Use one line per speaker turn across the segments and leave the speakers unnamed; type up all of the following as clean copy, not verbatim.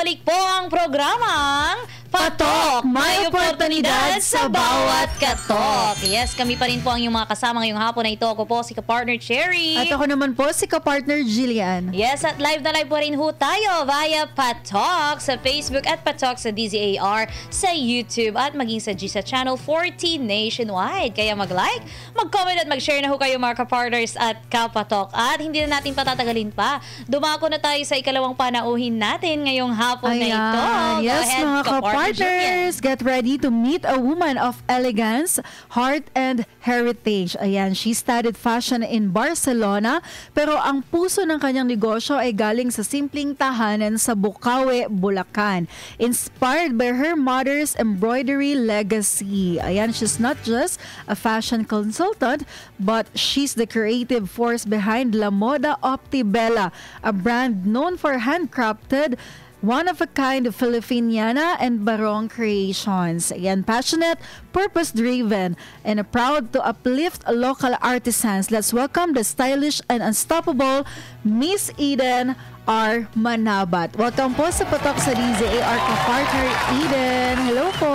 Nagbabalik po ang programang Patok! May oportunidad sa bawat katok. Yes, kami pa rin po ang inyong mga kasama ngayong hapon na ito. Ako po si ka-partner Cherry.
At ako naman po si ka-partner Jillian.
Yes, at live na live po rin ho tayo via Patok sa Facebook at Patok sa DZAR sa YouTube at maging sa GSA Channel 40 nationwide. Kaya mag-like, mag-comment at mag-share na ho kayo mga ka-partners at ka-Patok. At hindi na natin patatagalin pa. Dumako na tayo sa ikalawang panauhin natin ngayong hapon na ito.
Yes,
ahead,
mga ka-partners, get ready to meet a woman of elegance, heart, and heritage. Ayan, she studied fashion in Barcelona, pero ang puso ng kanyang negosyo ay galing sa simpleng tahanan sa Bukawi, Bulacan. Inspired by her mother's embroidery legacy. Ayan, she's not just a fashion consultant, but she's the creative force behind La Moda Optibella, a brand known for handcrafted, one-of-a-kind Filipiniana and Barong creations. Ayan, passionate, purpose-driven, and proud to uplift local artisans. Let's welcome the stylish and unstoppable Miss Eden R. Manabat. Welcome po sa Patok sa DZAR ka-partner Eden. Hello po.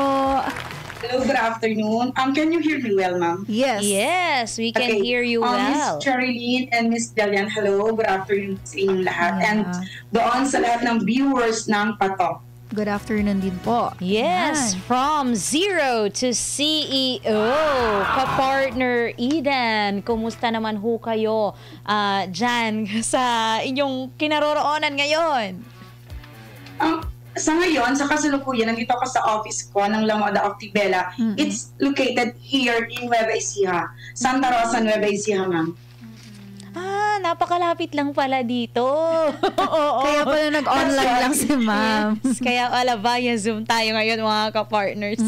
Hello, good afternoon. Can you hear me well, ma'am?
Yes.
Yes, we can hear you well.
Miss Cherilyn and Miss Delian, hello, good afternoon sa inyong lahat.
Yeah.
And doon sa lahat ng viewers ng Patok.
Good afternoon din po.
Yes,
Ayan.
from zero to CEO, ka-partner Eden. Kumusta naman ho kayo dyan sa inyong kinaroroonan ngayon?
Sa ngayon, sa kasalukuyan, nandito ako sa office ko ng La Moda Optibella.
Mm-hmm.
It's located here in Nueva Ecija, Santa Rosa, Nueva Ecija, ma'am.
Napakalapit lang pala dito. Oo.
Kaya pala nag-online lang si ma'am.
Yes, kaya pala via Zoom tayo ngayon mga ka-partners.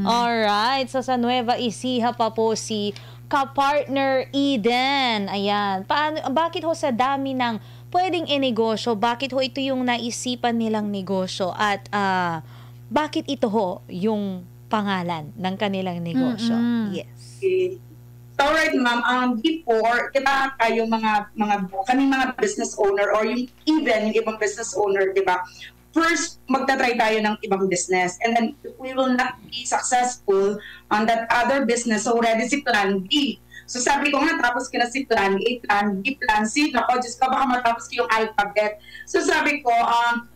Alright, so sa Nueva Ecija pa po si ka-partner Eden. Ayan. Bakit ho sa dami ng pwedeng inegosyo, bakit ho ito yung naisipan nilang negosyo at bakit ito ho yung pangalan ng kanilang negosyo? Yes.
Okay. So, right, ma'am, before, diba kayo kami mga business owner or even yung ibang business owner, diba? First, magta-try tayo ng ibang business and then if we will not be successful on that other business, so ready si plan B. So sabi ko nga, tapos ko na si plan A, plan B, plan C. Naku, Diyos ko, baka matapos ko yung alphabet. So sabi ko,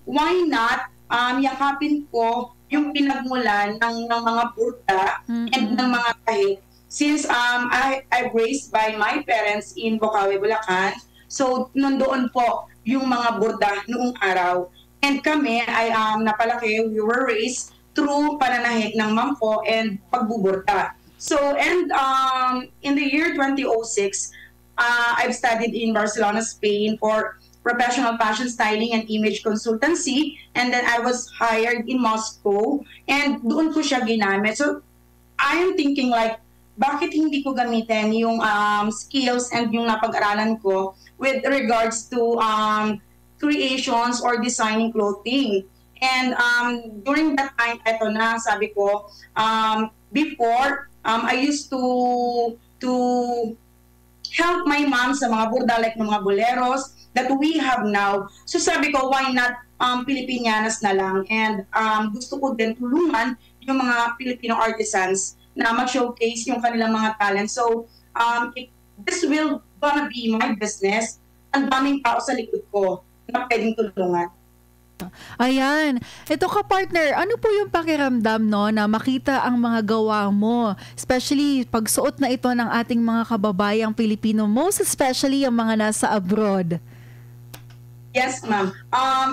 why not yakapin ko yung pinagmulan ng mga burda and ng mga kahit. Since I've raised by my parents in Bukawi, Bulacan, so nandoon po yung mga burda noong araw. And kami ay napalaki, we were raised through pananahik ng mom ko and pagbuburda. So, and in the year 2006, I've studied in Barcelona, Spain for professional fashion styling and image consultancy. And then I was hired in Moscow and doon ko siya ginamit. So, I am thinking like, bakit hindi ko gamitin yung skills and yung napag-aralan ko with regards to creations or designing clothing. And during that time, eto na, sabi ko, before, I used to help my mom sa mga burda like ng mga boleros that we have now. So sabi ko, why not Pilipianas na lang? And gusto ko din tulungan yung mga Filipino artisans na mag-showcase yung kanilang mga talent. So if this will gonna be my business, ang daming tao sa likod ko na pwedeng tulungan.
Ayan. Ito ka-partner, ano po yung pakiramdam no, na makita ang mga gawa mo? Especially pagsuot na ito ng ating mga kababayang Pilipino, most especially yung mga nasa abroad.
Yes, ma'am.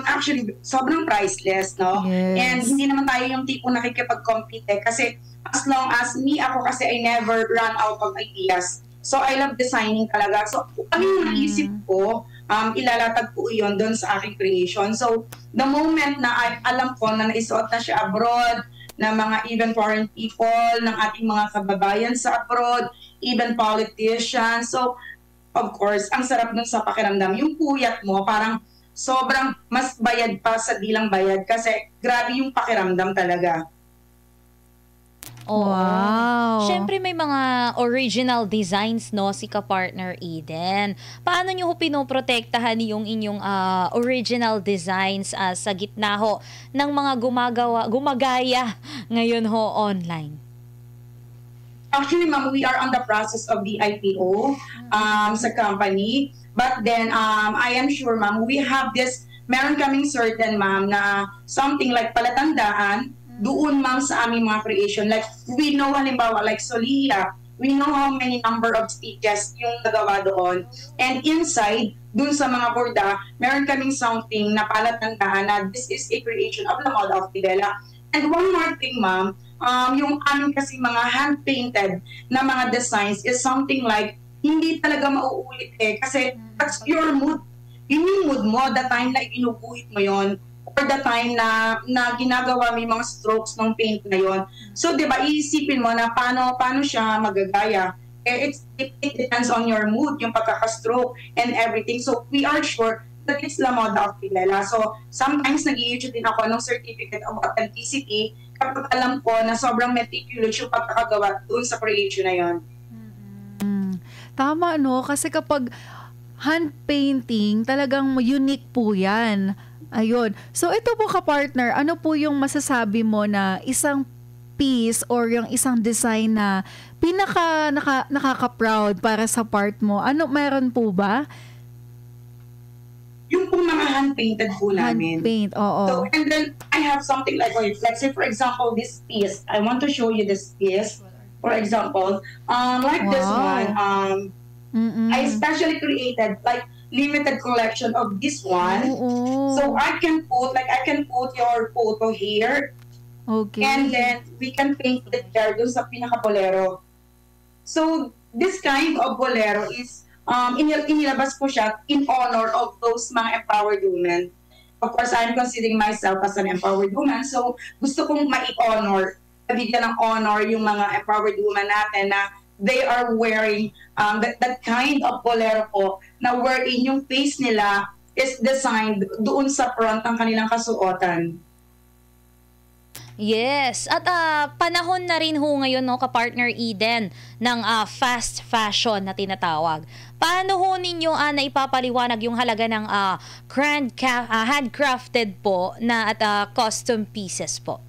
Actually, sobrang priceless, no?
Yes.
And hindi naman tayo yung tipo nakikipag-compete kasi as long as ako kasi I never run out of ideas. So, I love designing talaga. So, ano yung naisip ko, ilalatag ko yun doon sa aking creation. So, the moment na alam ko na naisuot na siya abroad, na mga even foreign people, ng ating mga kababayan sa abroad, even politicians. So, of course, ang sarap nun sa pakiramdam. Yung puyat mo, parang sobrang mas bayad pa sa dilang bayad kasi grabe yung pakiramdam talaga.
Oo.
Wow.
Siyempre may mga original designs, no, si ka-partner Eden. Paano nyo ho pinoprotektahan yung inyong original designs sa gitna ho ng mga gumagaya ngayon ho online?
Actually, ma'am, we are on the process of the IPO sa company. But then, I am sure, ma'am, we have this, meron kaming certain, ma'am, na something like palatandaan doon, ma'am, sa aming mga creation. Like, we know, halimbawa, like Solia, we know how many number of stitches yung nagawa doon. And inside, doon sa mga borda, meron kaming something na palatandaan na this is a creation of La Moda of Tibela. And one more thing, ma'am, yung aming kasi mga hand-painted na mga designs is something like hindi talaga mauulit kasi that's your mood. Yun yung mood mo, the time na inubuhit mo yon or the time na ginagawa mo yung mga strokes ng paint na yon. So, di ba, iisipin mo na paano siya magagaya. It depends on your mood, yung pagkaka-stroke and everything. So, we are sure that it's La Moda of Tibela. So, sometimes nag-i-issue din ako ng certificate of authenticity kapag alam ko na sobrang meticulous yung pagkakagawa doon sa creation na yon.
Tama, no? Kasi kapag hand painting, talagang unique po yan. Ayun. So, ito po ka-partner, ano po yung masasabi mo na isang piece or yung isang design na nakaka-proud para sa part mo? Ano, meron po ba?
Yung pong mga hand-painted po namin.
Hand-paint, oo.
So, and then, I have something like say, for example, this piece. I want to show you this piece. For example, like this one, I especially created like limited collection of this one. So I can put your photo here.
Okay.
And then we can paint it there dun sa pinaka-bolero. So this kind of bolero is inilabas ko siya in honor of those mga empowered women. Of course, I'm considering myself as an empowered woman. So gusto kong ma-honor, bigyan ng honor yung mga empowered women natin na they are wearing that kind of bolero po na wherein yung face nila is designed doon sa front ng kanilang kasuotan.
Yes. At panahon na rin ho ngayon, no, ka-partner Eden, ng fast fashion na tinatawag. Paano ho ninyo naipapaliwanag yung halaga ng handcrafted po na at custom pieces po?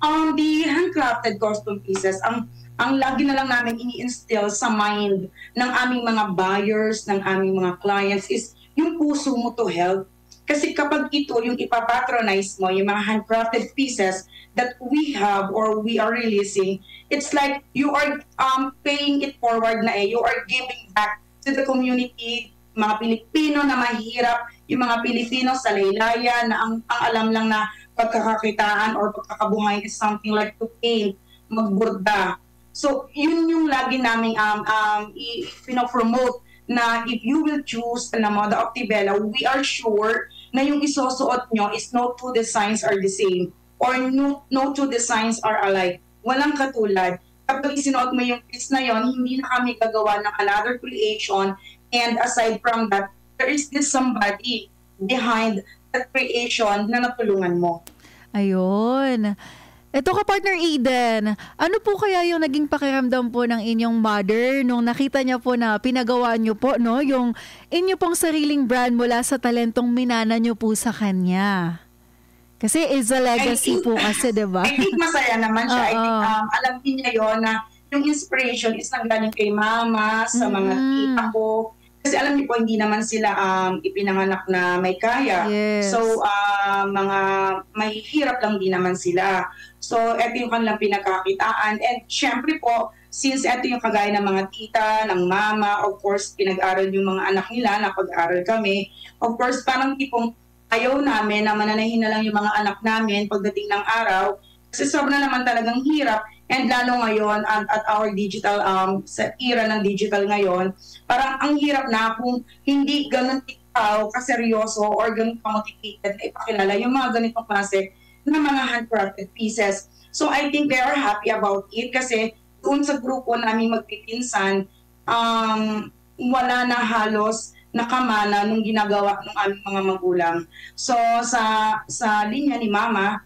The handcrafted custom pieces, ang lagi na lang namin ini-instill sa mind ng aming mga buyers, ng aming mga clients is yung puso mo to help. Kasi kapag ito yung ipapatronize mo, yung mga handcrafted pieces that we have or we are releasing, it's like you are paying it forward na you are giving back to the community, mga Pilipino na mahirap, yung mga Pilipino sa laylayan na ang alam lang na pagkakakitaan or pagkakabuhayan is something like to paint, magborda. So, yun yung lagi naming pinopromote na if you will choose the La Moda of Tibela, we are sure na yung isusuot nyo is no two designs are the same or no two designs are alike. Walang katulad. Kapag isinuot mo yung piece na yon, hindi na kami gagawa ng another creation, and aside from that, there is this somebody behind that creation na natulungan mo.
Ayun. Ito ka-partner Eden, ano po kaya yung naging pakiramdam po ng inyong mother nung nakita niya po na pinagawa niyo po, no? Yung inyo pong sariling brand mula sa talentong minana niyo po sa kanya. Kasi is a legacy po kasi, diba?
I think masaya naman siya. I think alam din niya yun na yung inspiration is nanggaling kay mama, sa mga tita ko. Kasi alam niyo po, hindi naman sila ipinanganak na may kaya.
Yes.
So, mga mahihirap lang din naman sila. So, ito yung kanilang pinagkakitaan. And syempre po, since ito yung kagaya ng mga tita, ng mama, of course, pinag-aral yung mga anak nila, napag-aral kami. Of course, parang tipong ayaw namin na mananahin na lang yung mga anak namin pagdating ng araw. Kasi sobrang naman talagang hirap. And lalo ngayon, at our digital, sa era ng digital ngayon, parang ang hirap na kung hindi ganun ikaw kaseryoso or ganun ka-motivated na ipakilala yung mga ganitong klase na mga handcrafted pieces. So I think they are happy about it kasi doon sa grupo namin magpipinsan, wala na halos nakamana nung ginagawa ng aming mga magulang. So sa linya ni Mama,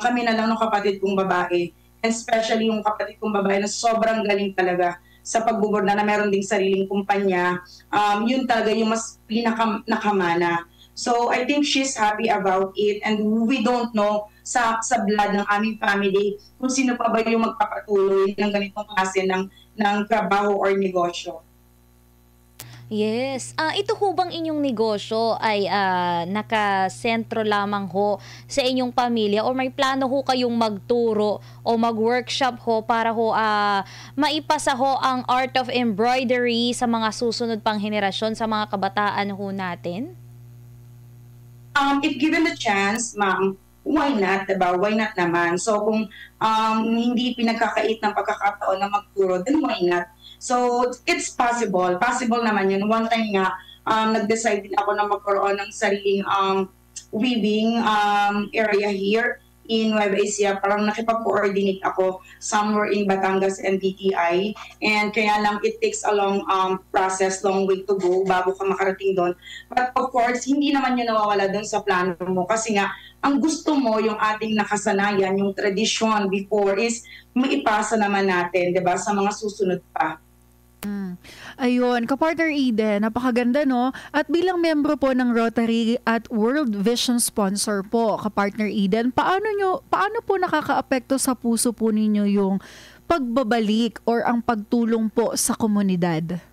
kami na lang ng kapatid kong babae. and especially yung kapatid kong babae na sobrang galing talaga sa pagbuborda na meron ding sariling kumpanya. Yun talaga yung mas nakamana. So I think she's happy about it, and we don't know sa blood ng aming family kung sino pa ba yung magpapatuloy ng ganitong klase ng trabaho or negosyo.
Yes. Ito ho bang inyong negosyo ay nakasentro lamang ho sa inyong pamilya, o may plano ho kayong magturo o mag-workshop ho para ho maipasa ho ang art of embroidery sa mga susunod pang henerasyon, sa mga kabataan ho natin?
If given the chance, ma'am, why not, diba? Why not naman? So kung hindi pinagkakait ng pagkakataon na magturo, then why not? So it's possible. Possible naman yun. One time nga, nag-decide din ako na magkaroon ng sariling weaving area here in Nueva Ecija. Parang nakipag-coordinate ako somewhere in Batangas and DTI. And kaya lang it takes a long process, long way to go bago ka makarating doon. But of course, hindi naman yun nawawala doon sa plano mo. Kasi nga, ang gusto mo, yung ating nakasanayan, yung tradition before is maipasa naman natin, 'di ba, sa mga susunod pa.
Ayun, Kapartner Eden, napakaganda no? At bilang membro po ng Rotary at World Vision sponsor po, Kapartner Eden, paano po nakakaapekto sa puso po ninyo yung pagbabalik or ang pagtulong po sa komunidad?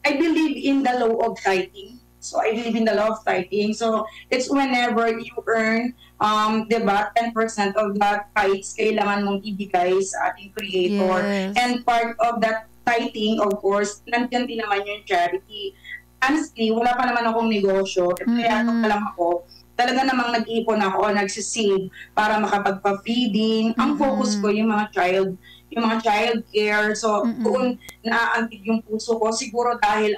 I believe in the law of tithing. So I believe in the law of tithing. So it's whenever you earn, diba, 10% of that tithes kailangan mong ibigay sa ating Creator.
Yes.
And part of that tithing, of course, nandiyan din naman yung charity. Honestly, wala pa naman akong negosyo. Kaya pa lang ako, talaga namang nag-iipon ako, nagsisave para makapagpa-feeding. Ang focus ko yung mga child care. So, doon naaantig yung puso ko. Siguro dahil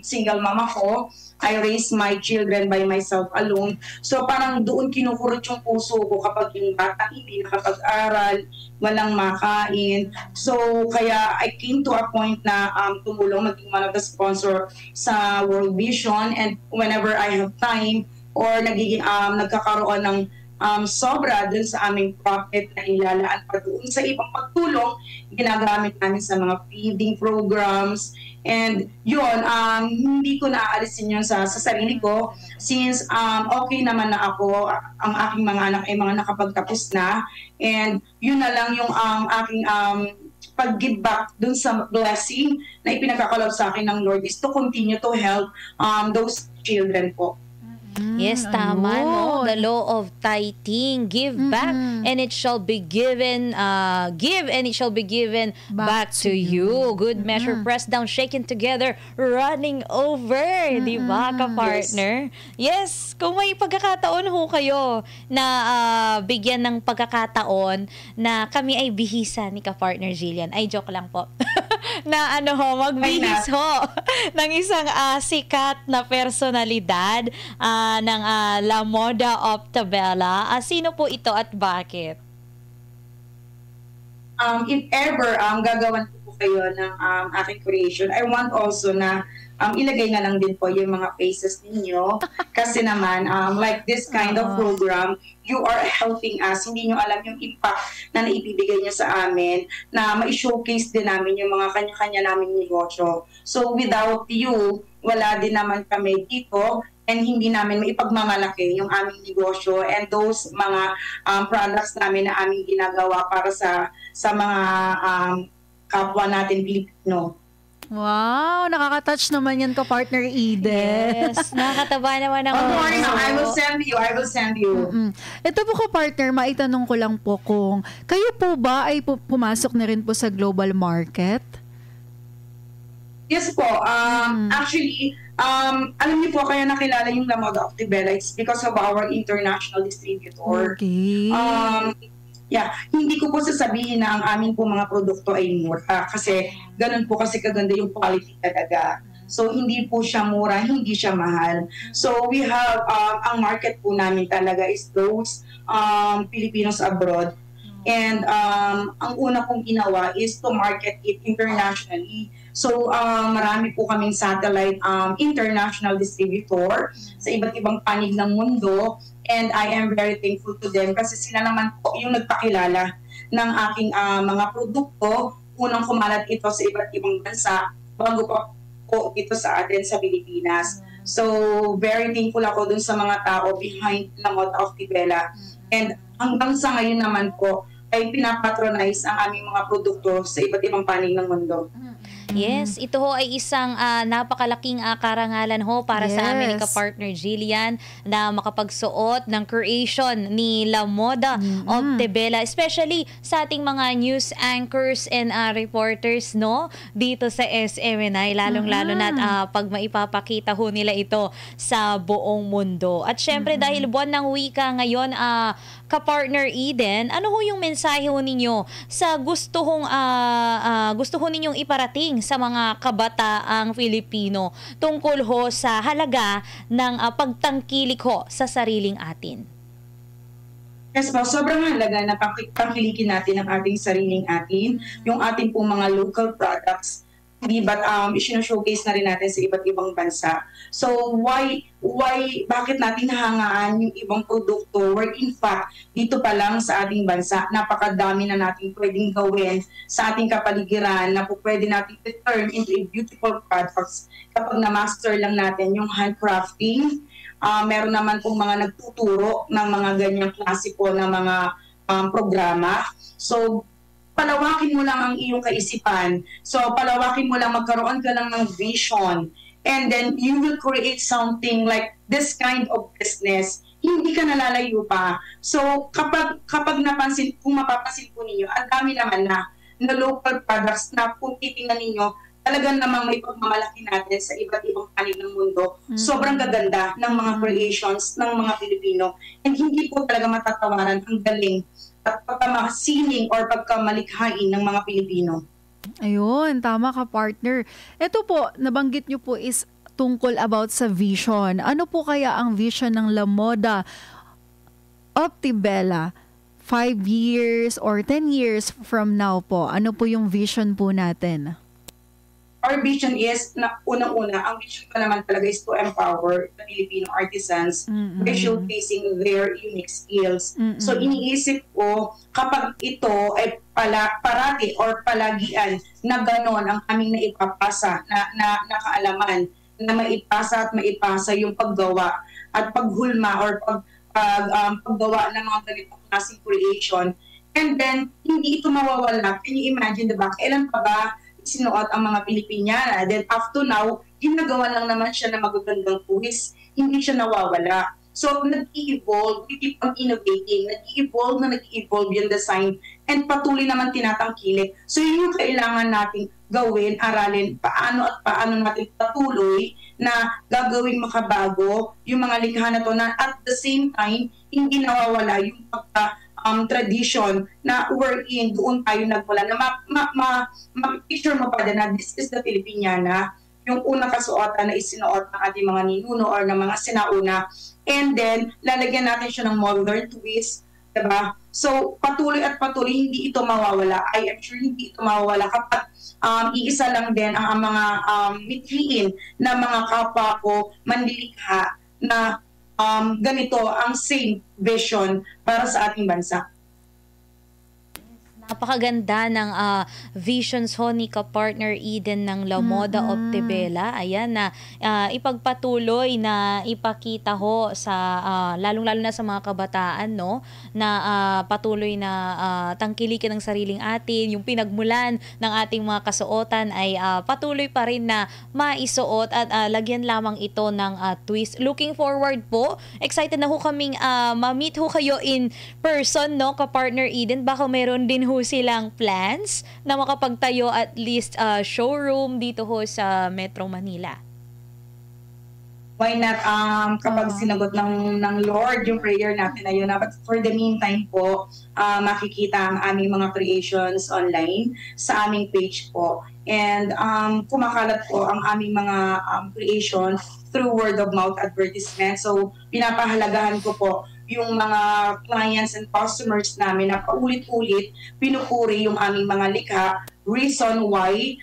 single mama ko, I raised my children by myself alone. So, parang doon kinukurot yung puso ko kapag yung bata hindi nakapag-aral, walang makain. So, kaya I came to a point na tumulong, maging one of the sponsor sa World Vision. And whenever I have time or nagkakaroon ng sobra dun sa aming profit na ilalaan pa doon sa ibang pagtulong, ginagamit namin sa mga feeding programs. And yun, hindi ko naaalisin yun sa sarili ko since okay naman na ako, ang aking mga anak ay mga nakapagtapos na. And yun na lang yung aking pag-give back dun sa blessing na ipinagkakalob sa akin ng Lord is to continue to help those children po.
Yes, tama, no? The law of tithing. Give back and it shall be given, give and it shall be given back to you. Good measure, pressed down, shaken together, running over. Di ba, ka-partner? Yes, kung may pagkakataon ho kayo na bigyan ng pagkakataon na kami ay bihisa ni ka-partner Jillian. Ay, joke lang po. Na magbihis ho ng isang sikat na personalidad ng La Moda Optabella. Sino po ito at bakit?
If ever gagawan po kayo ng aking creation, I want also na ilagay na lang din po yung mga faces ninyo. Kasi naman, like this kind of program, you are helping us. Hindi nyo alam yung impact na naibibigay nyo sa amin, na ma-showcase din namin yung mga kanya-kanya naming negosyo. So without you, wala din naman kami dito, and hindi namin maipagmamalaki yung aming negosyo and those mga products namin na aming ginagawa para sa mga kapwa natin Pilipino.
Wow, nakaka-touch naman yan, ka-partner Eden.
Yes, nakakataba naman ng
I will send you.
Ito po, ka-partner, maitanong ko lang po kung kayo po ba ay pumasok na rin po sa global market?
Yes po. Actually, alam niyo po kaya nakilala yung La Moda Optabella, it's because of our international distributor.
Okay.
Hindi ko po sasabihin na ang aming po mga produkto ay mura kasi ganun po kasi kaganda yung quality talaga. So hindi po siya mura, hindi siya mahal. So we have, ang market po namin talaga is those Filipinos abroad. And ang una kong ginawa is to market it internationally. So marami po kaming satellite international distributor sa iba't ibang panig ng mundo. And I am very thankful to them kasi sila naman po yung nagpakilala ng aking mga produkto. Unang kumalat ito sa iba't ibang bansa bago pa po ito sa atin sa Pilipinas. So, very thankful ako dun sa mga tao behind Lamoda of Tibela. And hanggang sa ngayon naman po, ay pinapatronize ang aming mga produkto sa iba't ibang panig ng mundo.
Yes, ito ho ay isang napakalaking karangalan ho para sa amin ni ka-partner Jillian na makapagsuot ng creation ni Lamoda of Tibela, especially sa ating mga news anchors and reporters no dito sa SMNI, lalong-lalo na pag maipapakita ho nila ito sa buong mundo. At syempre dahil buwan ng wika ngayon, ka-partner Eden, ano ho yung mensahe ho ninyo sa gusto ho ninyong iparating sa mga kabataang Filipino tungkol ho sa halaga ng pagtangkilik ho sa sariling atin?
Yes po, sobrang halaga na tangkilikin natin ang ating sariling atin, yung ating pong mga local products, hindi ba't isi-showcase na rin natin sa iba't ibang bansa. So bakit natin hangaan yung ibang produkto where in fact dito pa lang sa ating bansa napakadami na natin pwedeng gawin sa ating kapaligiran na po pwede natin turn into a beautiful products kapag na-master lang natin yung handcrafting. Meron naman pong mga nagtuturo ng mga ganyang klase po na mga programa. So palawakin mo lang ang iyong kaisipan. So, palawakin mo lang, magkaroon ka lang ng vision. And then, you will create something like this kind of business. Hindi ka nalalayo pa. So, kapag kung mapapansin po ninyo, ang dami naman na local products na kung titingnan ninyo, talagang namang may pagmamalaki natin sa iba't ibang panig ng mundo. Sobrang gaganda ng mga creations ng mga Pilipino. And hindi po talaga matatawaran ang galing at pagkamasiling or pagkamalikhain ng mga Pilipino.
Ayun, tama ka partner. Ito po, nabanggit nyo po is tungkol about sa vision. Ano po kaya ang vision ng Lamoda of Tibela 5 years or 10 years from now po? Ano po yung vision po natin?
Our vision is, na unang-una, ang vision ko naman talaga is to empower the Filipino artisans by showcasing their unique skills. So iniisip ko, kapag ito ay parati or palagian na gano'n ang aming naipapasa na kaalaman, na maipasa at maipasa yung paggawa at paghulma or paggawa ng mga ganitong klaseng creation. And then, hindi ito mawawala. Can you imagine, diba? Kailan pa ba sinuot ang mga Pilipiniana? Then up to now, ginagawa lang naman siya na magagandang puwis. Hindi siya nawawala. So, nag-i-evolve, we keep on innovating, nag-i-evolve yung design, and patuloy naman tinatangkilik. So, yun yung kailangan nating gawin, aralin, paano natin patuloy na gagawing makabago yung mga likha na to na at the same time, hindi nawawala yung tradition na wherein doon tayo nagmula na ma-picture mo pa din na this is the Filipiniana, yung unang kasuotan na isinuot ng ating mga ninuno or ng mga sinauna, and then lalagyan natin siya ng modern twist, diba? So patuloy at patuloy, hindi ito mawawala. I am sure hindi ito mawawala kapag iisa lang din ang mga mithiin na mga kapwa ko manlilikha na ganito ang same vision para sa ating bansa.
Napakaganda ng visions ho ni ka-partner Eden ng Lamoda of Tibela. Ayan na ipagpatuloy na ipakita ho sa lalong-lalo na sa mga kabataan no na patuloy na tangkilikin ng sariling atin, yung pinagmulan ng ating mga kasuotan ay patuloy pa rin na maisuot at lagyan lamang ito ng twist. Looking forward po. Excited na ho kaming ma-meet ho kayo in person no ka-partner Eden. Baka meron din ho silang plans na makapagtayo at least showroom dito ho sa Metro Manila.
Why not kapag sinagot ng Lord yung prayer natin na yun. But for the meantime po, makikita ang aming mga creations online sa aming page po. And kumakalat po ang aming mga creation through word of mouth advertisement. So pinapahalagahan ko po yung mga clients and customers namin na paulit-ulit pinupuri yung aming mga likha, reason why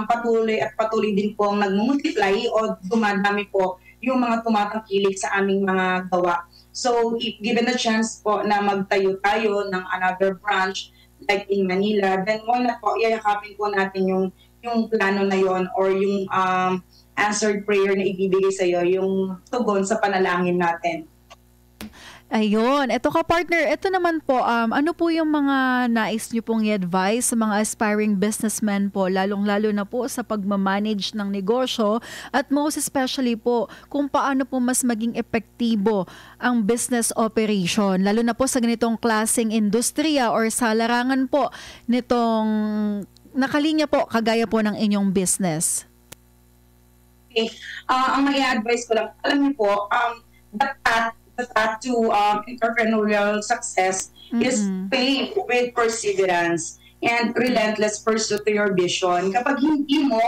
patuloy at patuloy din po ang nagmumultiply o dumadami po yung mga tumatangkilik sa aming mga gawa. So, if given the chance po na magtayo tayo ng another branch like in Manila, then why not po, yayakapin po natin yung plano na yon or yung answered prayer na ibibigay sa iyo, yung tugon sa panalangin natin.
Ayun, eto ka-partner, eto naman po, ano po yung mga nais niyo pong i-advise sa mga aspiring businessmen po, lalong-lalo na po sa pagmamanage ng negosyo at most especially po kung paano po mas maging epektibo ang business operation, lalo na po sa ganitong klaseng industriya or sa larangan po nitong nakalinya po kagaya po ng inyong business.
Okay. Ang may advice ko lang, alam niyo po, the path to entrepreneurial success is paved with perseverance and relentless pursuit to your vision. Kapag hindi mo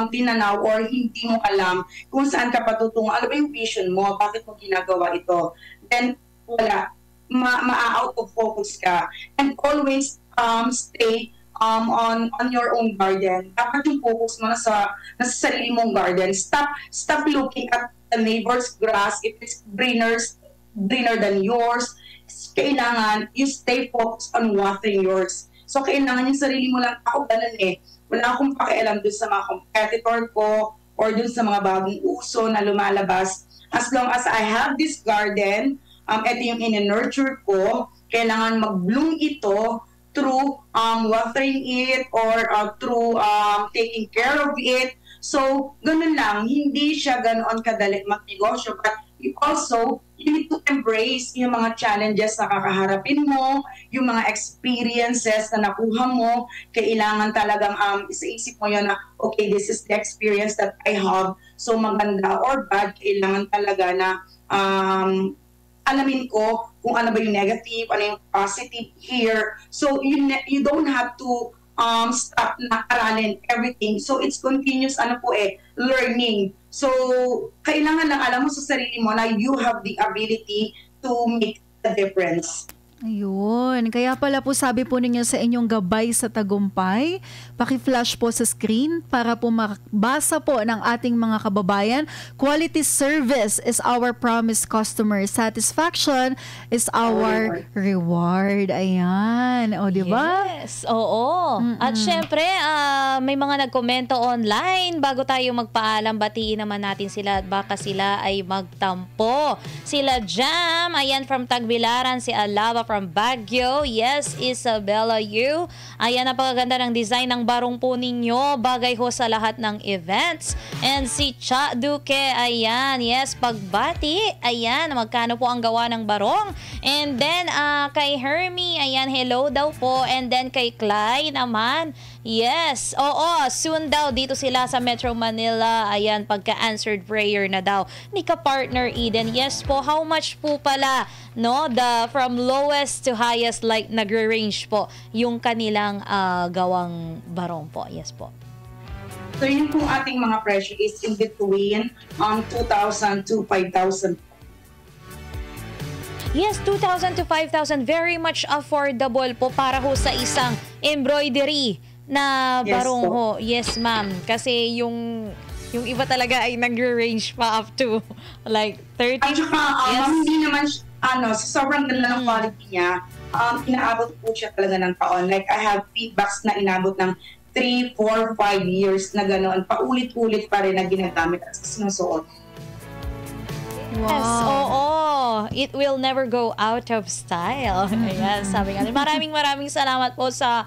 tinanaw or hindi mo alam kung saan ka patutungo, ano ba yung vision mo, bakit mo ginagawa ito, then wala, ma-out of focus ka. And always stay on your own garden. Dapat yung focus mo nasa sarili mong garden. Stop looking at the neighbor's grass if it's greener than yours. Kailangan you stay focused on watering yours. So kailangan yung sarili mo lang, ako ganun wala akong pakialam dun sa mga competitor ko or dun sa mga bagong uso na lumalabas. As long as I have this garden, ito yung in-nurture ko, kailangan mag-bloom ito through watering it or through taking care of it. So, ganun lang. Hindi siya ganoon kadali magnegosyo. But you need to embrace yung mga challenges na kakaharapin mo, yung mga experiences na nakuha mo. Kailangan talagang isa-isip mo yun na, okay, this is the experience that I have. So, maganda or bad, kailangan talaga na alamin ko kung ano ba yung negative, ano yung positive here. So, you don't have to stop na aralin everything. So, it's continuous, learning. So, kailangan lang alam mo sa sarili mo na you have the ability to make the difference.
Ayun. Kaya pala po sabi po ninyo sa inyong gabay sa tagumpay, paki-flash po sa screen para po makabasa po ng ating mga kababayan. Quality service is our promise, customer satisfaction is our reward. Ayan. O, di ba?
Yes. Oo. At syempre, may mga nagkomento online. Bago tayo magpaalam, batiin naman natin sila at baka sila ay magtampo. Sila Jam, ayan from Tagbilaran, si Alava from Baguio. Yes, Isabella Yu. Ayan, napakaganda ng design ng barong po ninyo. Bagay ho sa lahat ng events. And si Cha Duque, ayan. Yes, pagbati. Ayan, magkano po ang gawa ng barong. And then, kay Hermie, ayan, hello daw po. And then kay Clay naman, yes, oo, soon daw dito sila sa Metro Manila. Ayan, pagka-answered prayer na daw ni ka-partner Eden. Yes po, how much po pala, no? From lowest to highest, like nagre-range po yung kanilang gawang barong po. Yes po.
So yun po ating mga presyo is in between 2,000 to 5,000.
Yes, 2,000 to 5,000. Very much affordable po para ho sa isang embroidery na barong ho. Yes, ma'am. Kasi yung iba talaga ay nagre-range pa up to like 30.
At saka, hindi naman, sa sobrang ganda ng quality niya, inaabot po siya talaga ng taon. Like, I have feedbacks na inabot ng 3, 4, 5 years na gano'n. Paulit-ulit pa rin na ginagamit at sinusuot.
Wow.
Yes, oo. It will never go out of style. Ayan, sabi nga. Maraming salamat po sa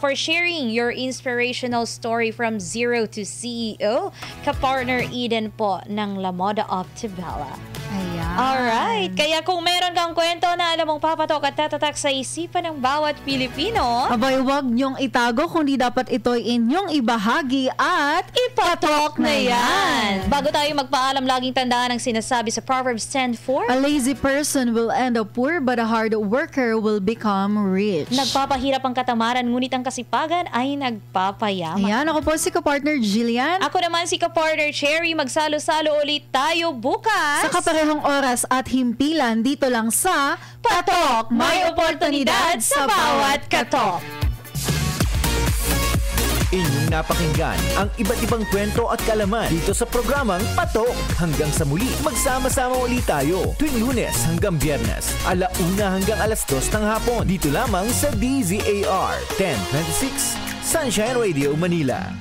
for sharing your inspirational story from zero to CEO. Ka-partner Eden po ng La Moda Optibella.
Ayan.
Alright. Kaya kung meron kang kwento na alam mong papatok at tatatak sa isipan ng bawat Pilipino,
abay, huwag niyong itago kundi dapat ito'y inyong ibahagi at
ipatok na yan. Bago tayo magpaalam, laging tandaan ang sinasabi sa Proverbs 10:4.
A lazy person will end up poor, but a hard worker will become rich.
Nagpapahirap ang katamaran, ngunit ang kasipagan ay nagpapayaman.
Ayan, ako po si ka-partner Jillian.
Ako naman si ka-partner Cherry. Magsalo-salo ulit tayo bukas.
Sa kaparehong oras at himpilan dito lang sa
Patok, may oportunidad sa bawat katok.
Inyong muling napakinggan ang iba't ibang kwento at kalaman dito sa programang Patok. Hanggang sa muli, magsama-sama ulit tayo tuwing Lunes hanggang Biyernes, 1:00 hanggang 2:00 ng hapon. Dito lamang sa DZAR 1026 Sunshine Radio Manila.